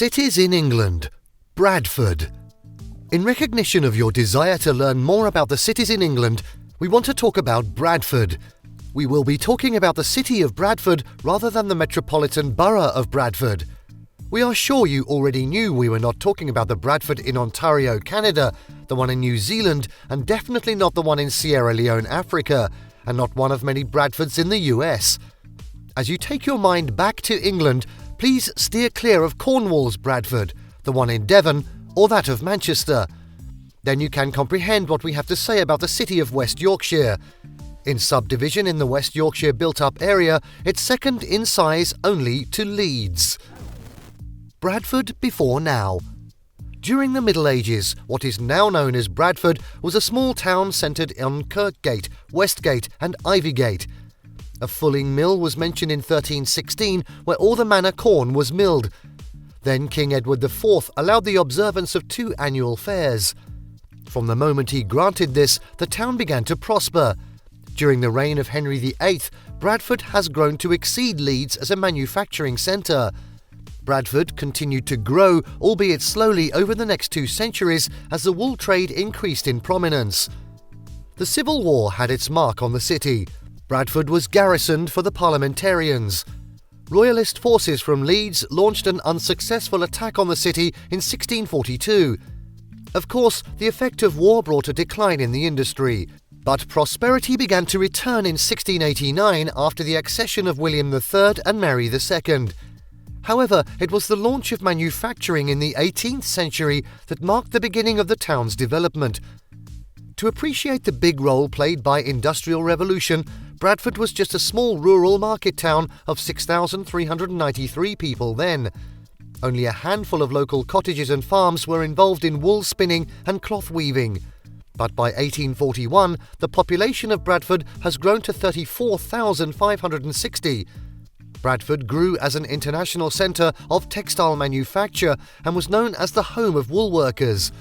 Cities in England. Bradford. In recognition of your desire to learn more about the cities in England, we want to talk about Bradford. We will be talking about the city of Bradford rather than the metropolitan borough of Bradford. We are sure you already knew we were not talking about the Bradford in Ontario, Canada, the one in New Zealand, and definitely not the one in Sierra Leone, Africa, and not one of many Bradfords in the US. As you take your mind back to England, please steer clear of Cornwall's Bradford, the one in Devon, or that of Manchester. Then you can comprehend what we have to say about the city of West Yorkshire. In subdivision in the West Yorkshire Built-up Area, it's second in size only to Leeds. Bradford Before Now. During the Middle Ages, what is now known as Bradford was a small town centred on Kirkgate, Westgate and Ivegate. A fulling mill was mentioned in 1316, where all the manor corn was milled. Then King Edward IV allowed the observance of 2 annual fairs. From the moment he granted this, the town began to prosper. During the reign of Henry VIII, Bradford has grown to exceed Leeds as a manufacturing centre. Bradford continued to grow, albeit slowly, over the next 2 centuries as the wool trade increased in prominence. The Civil War had its mark on the city. Bradford was garrisoned for the parliamentarians. Royalist forces from Leeds launched an unsuccessful attack on the city in 1642. Of course, the effect of war brought a decline in the industry, but prosperity began to return in 1689 after the accession of William III and Mary II. However, it was the launch of manufacturing in the 18th century that marked the beginning of the town's development. To appreciate the big role played by Industrial Revolution, Bradford was just a small rural market town of 6,393 people then. Only a handful of local cottages and farms were involved in wool spinning and cloth weaving. But by 1841, the population of Bradford has grown to 34,560. Bradford grew as an international centre of textile manufacture and was known as the home of wool workers.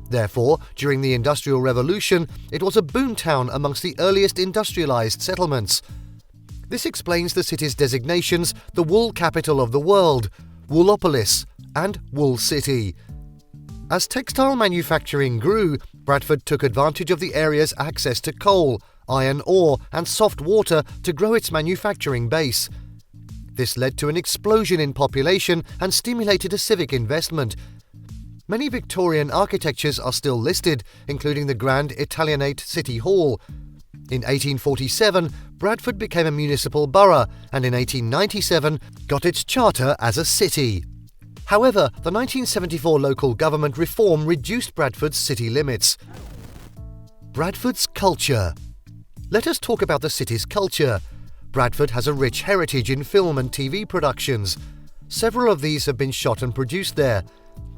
Therefore, during the Industrial Revolution, it was a boom town amongst the earliest industrialised settlements. This explains the city's designations: the wool capital of the world, Woolopolis, and Wool City. As textile manufacturing grew, Bradford took advantage of the area's access to coal, iron ore, and soft water to grow its manufacturing base. This led to an explosion in population and stimulated a civic investment. Many Victorian architectures are still listed, including the Grand Italianate City Hall. In 1847, Bradford became a municipal borough and in 1897 got its charter as a city. However, the 1974 local government reform reduced Bradford's city limits. Bradford's culture. Let us talk about the city's culture. Bradford has a rich heritage in film and TV productions. Several of these have been shot and produced there.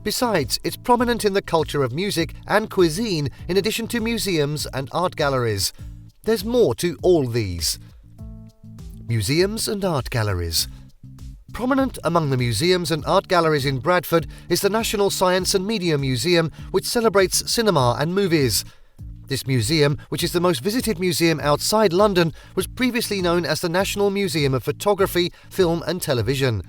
Besides, it's prominent in the culture of music and cuisine in addition to museums and art galleries. There's more to all these. Museums and art galleries. Prominent among the museums and art galleries in Bradford is the National Science and Media Museum, which celebrates cinema and movies. This museum, which is the most visited museum outside London, was previously known as the National Museum of Photography, Film and Television.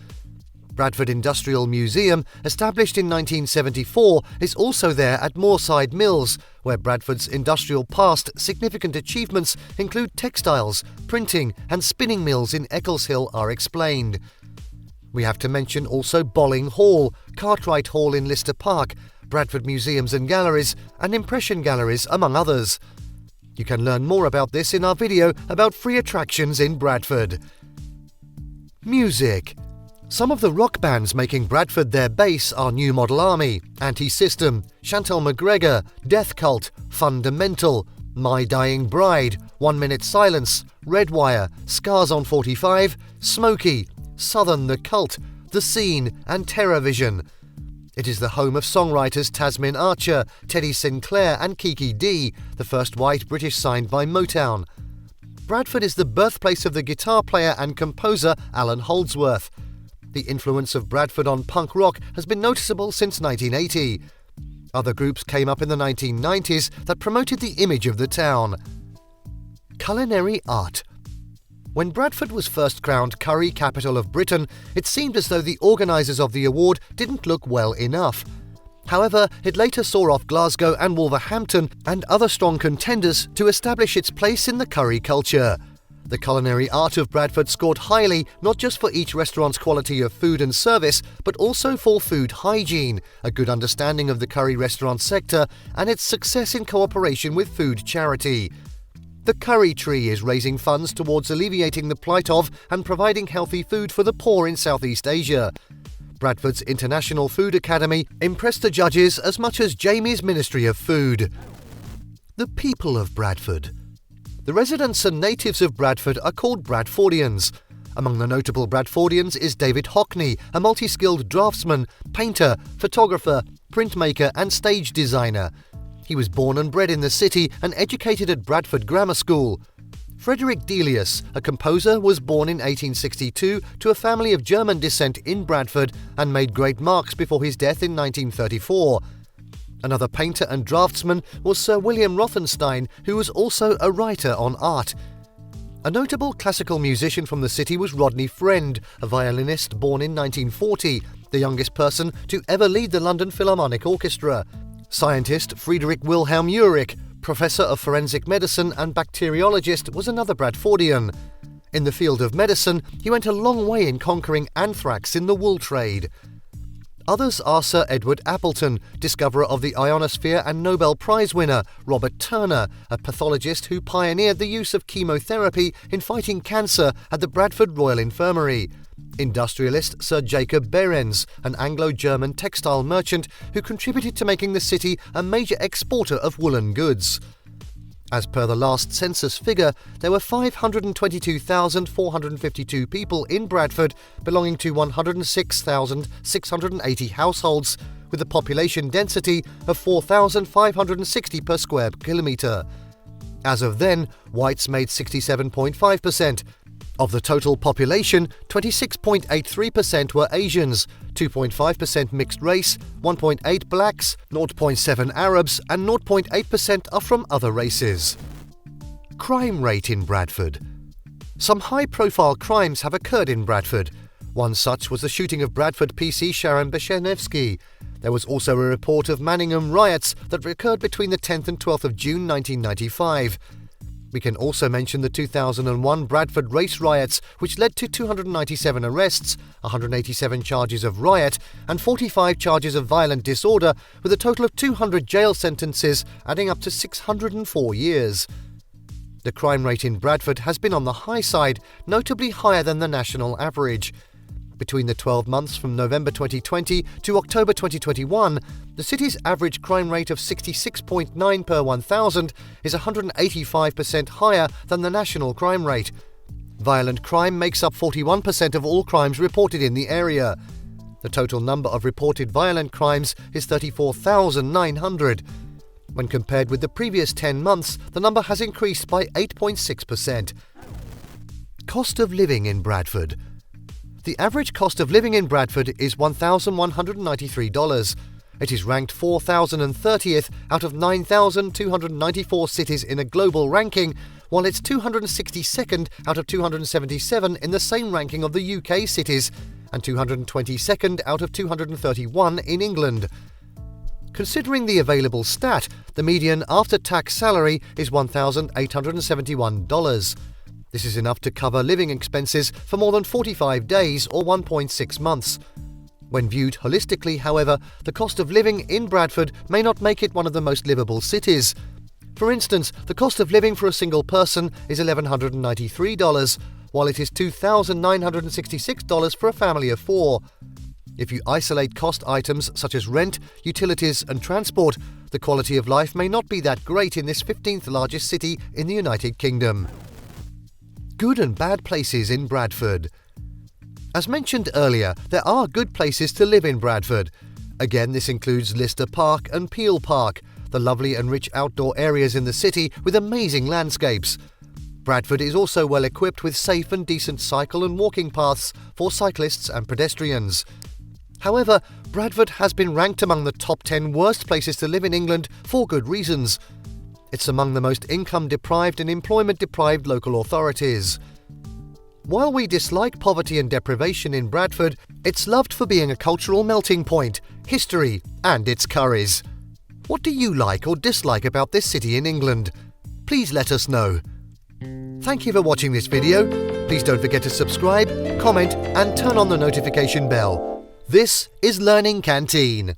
Bradford Industrial Museum, established in 1974, is also there at Moorside Mills, where Bradford's industrial past significant achievements include textiles, printing and spinning mills in Eccleshill are explained. We have to mention also Bolling Hall, Cartwright Hall in Lister Park, Bradford Museums and Galleries, and Impression Galleries, among others. You can learn more about this in our video about free attractions in Bradford. Music. Some of the rock bands making Bradford their base are New Model Army, Anti-System, Chantal McGregor, Death Cult, Fundamental, My Dying Bride, 1 Minute Silence, Redwire, Scars on 45, Smokey, Southern the Cult, The Scene and TerrorVision. It is the home of songwriters Tasmin Archer, Teddy Sinclair and Kiki Dee, the first white British signed by Motown. Bradford is the birthplace of the guitar player and composer Alan Holdsworth. The influence of Bradford on punk rock has been noticeable since 1980. Other groups came up in the 1990s that promoted the image of the town. Culinary Art. When Bradford was first crowned Curry Capital of Britain, it seemed as though the organisers of the award didn't look well enough. However, it later saw off Glasgow and Wolverhampton and other strong contenders to establish its place in the curry culture. The Culinary Art of Bradford scored highly not just for each restaurant's quality of food and service, but also for food hygiene, a good understanding of the curry restaurant sector, and its success in cooperation with food charity. The Curry Tree is raising funds towards alleviating the plight of and providing healthy food for the poor in Southeast Asia. Bradford's International Food Academy impressed the judges as much as Jamie's Ministry of Food. The people of Bradford. The residents and natives of Bradford are called Bradfordians. Among the notable Bradfordians is David Hockney, a multi-skilled draftsman, painter, photographer, printmaker and stage designer. He was born and bred in the city and educated at Bradford Grammar School. Frederick Delius, a composer, was born in 1862 to a family of German descent in Bradford and made great marks before his death in 1934. Another painter and draftsman was Sir William Rothenstein, who was also a writer on art. A notable classical musician from the city was Rodney Friend, a violinist born in 1940, the youngest person to ever lead the London Philharmonic Orchestra. Scientist Friedrich Wilhelm Jurich, professor of forensic medicine and bacteriologist, was another Bradfordian. In the field of medicine, he went a long way in conquering anthrax in the wool trade. Others are Sir Edward Appleton, discoverer of the ionosphere, and Nobel Prize winner Robert Turner, a pathologist who pioneered the use of chemotherapy in fighting cancer at the Bradford Royal Infirmary. Industrialist Sir Jacob Behrens, an Anglo-German textile merchant who contributed to making the city a major exporter of woolen goods. As per the last census figure, there were 522,452 people in Bradford, belonging to 106,680 households, with a population density of 4,560 per square kilometre. As of then, whites made 67.5%. Of the total population, 26.83% were Asians, 2.5% mixed race, 1.8% blacks, 0.7% Arabs, and 0.8% are from other races. Crime rate in Bradford. Some high-profile crimes have occurred in Bradford. One such was the shooting of Bradford PC Sharon Beshenevsky. There was also a report of Manningham riots that occurred between the 10th and 12th of June 1995. We can also mention the 2001 Bradford race riots, which led to 297 arrests, 187 charges of riot, and 45 charges of violent disorder, with a total of 200 jail sentences, adding up to 604 years. The crime rate in Bradford has been on the high side, notably higher than the national average. Between the 12 months from November 2020 to October 2021, the city's average crime rate of 66.9 per 1,000 is 185% higher than the national crime rate. Violent crime makes up 41% of all crimes reported in the area. The total number of reported violent crimes is 34,900. When compared with the previous 10 months, the number has increased by 8.6%. Cost of living in Bradford. The average cost of living in Bradford is $1,193. It is ranked 4,030th out of 9,294 cities in a global ranking, while it's 262nd out of 277 in the same ranking of the UK cities, and 222nd out of 231 in England. Considering the available stat, the median after-tax salary is $1,871. This is enough to cover living expenses for more than 45 days or 1.6 months. When viewed holistically, however, the cost of living in Bradford may not make it one of the most livable cities. For instance, the cost of living for a single person is $1,193, while it is $2,966 for a family of 4. If you isolate cost items such as rent, utilities and transport, the quality of life may not be that great in this 15th largest city in the United Kingdom. Good and bad places in Bradford. As mentioned earlier, there are good places to live in Bradford. Again, this includes Lister Park and Peel Park, the lovely and rich outdoor areas in the city with amazing landscapes. Bradford is also well equipped with safe and decent cycle and walking paths for cyclists and pedestrians. However, Bradford has been ranked among the top 10 worst places to live in England for good reasons. It's among the most income-deprived and employment-deprived local authorities. While we dislike poverty and deprivation in Bradford, it's loved for being a cultural melting point, history, and its curries. What do you like or dislike about this city in England? Please let us know. Thank you for watching this video. Please don't forget to subscribe, comment, and turn on the notification bell. This is Learning Canteen.